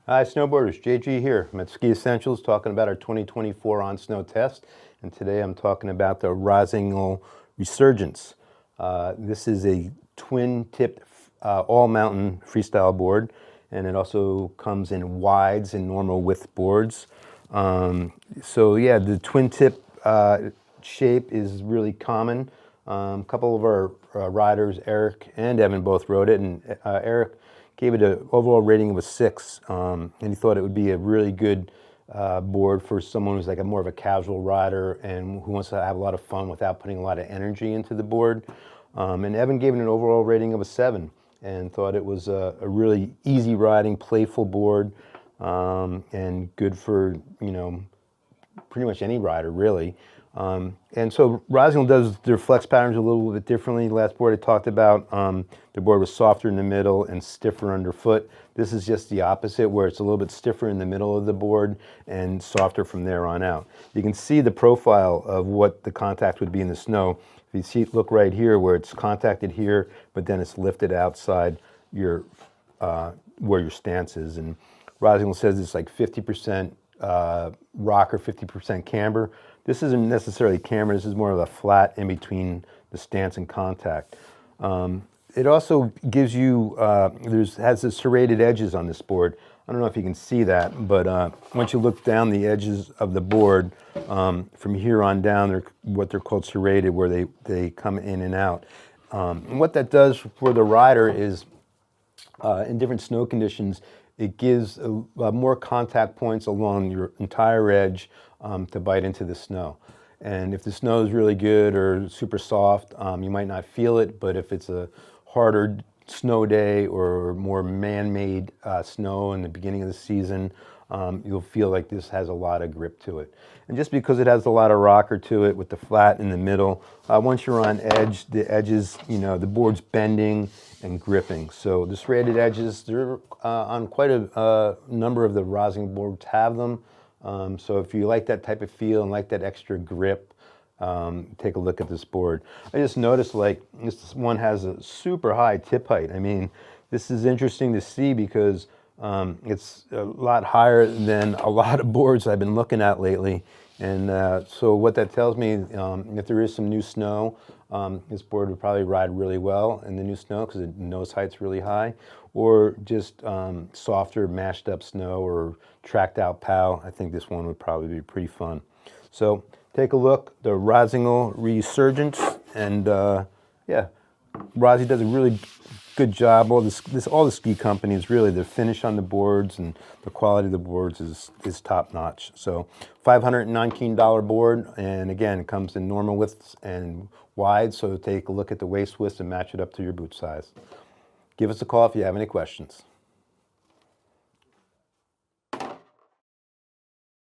Hi snowboarders, JG here. I'm at Ski Essentials talking about our 2024 on snow test, and today I'm talking about the Rossignol Resurgence. This is a twin-tipped all-mountain freestyle board, and it also comes in wides and normal width boards. So yeah, the twin-tip shape is really common. A couple of our riders, Eric and Evan, both rode it, and Eric gave it an overall rating of a 6, and he thought it would be a really good board for someone who's like more of a casual rider and who wants to have a lot of fun without putting a lot of energy into the board. And Evan gave it an overall rating of a 7 and thought it was a really easy riding, playful board, and good for, pretty much any rider, really. And so Rossignol does their flex patterns a little bit differently. Last board I talked about, the board was softer in the middle and stiffer underfoot. This is just the opposite, where it's a little bit stiffer in the middle of the board and softer from there on out. You can see the profile of what the contact would be in the snow. If you see, look right here where it's contacted here, but then it's lifted outside your where your stance is. And Rossignol says it's like 50% rocker, 50% camber. This isn't necessarily camber, this is more of a flat in between the stance and contact. It also gives you, has the serrated edges on this board. I don't know if you can see that, but once you look down the edges of the board, from here on down, they're what they're called serrated, where they come in and out. And what that does for the rider is, in different snow conditions, it gives more contact points along your entire edge to bite into the snow. And if the snow is really good or super soft, you might not feel it, but if it's a harder snow day or more man-made snow in the beginning of the season, you'll feel like this has a lot of grip to it. And just because it has a lot of rocker to it with the flat in the middle, once you're on edge, the edges, the board's bending and gripping. So the serrated edges, they're on quite a number of the Rossignol boards have them. So if you like that type of feel and like that extra grip, take a look at this board. I just noticed like this one has a super high tip height. I mean, this is interesting to see because it's a lot higher than a lot of boards I've been looking at lately. And so what that tells me, if there is some new snow, this board would probably ride really well in the new snow because the nose height's really high, or just softer mashed up snow or tracked out POW. I think this one would probably be pretty fun. So take a look, the Rossignol Resurgence, and yeah, Rossi does a really good job. All the ski companies, really, the finish on the boards and the quality of the boards is top notch. So $519 board, and again, it comes in normal widths and wide, so take a look at the waist widths and match it up to your boot size. Give us a call if you have any questions.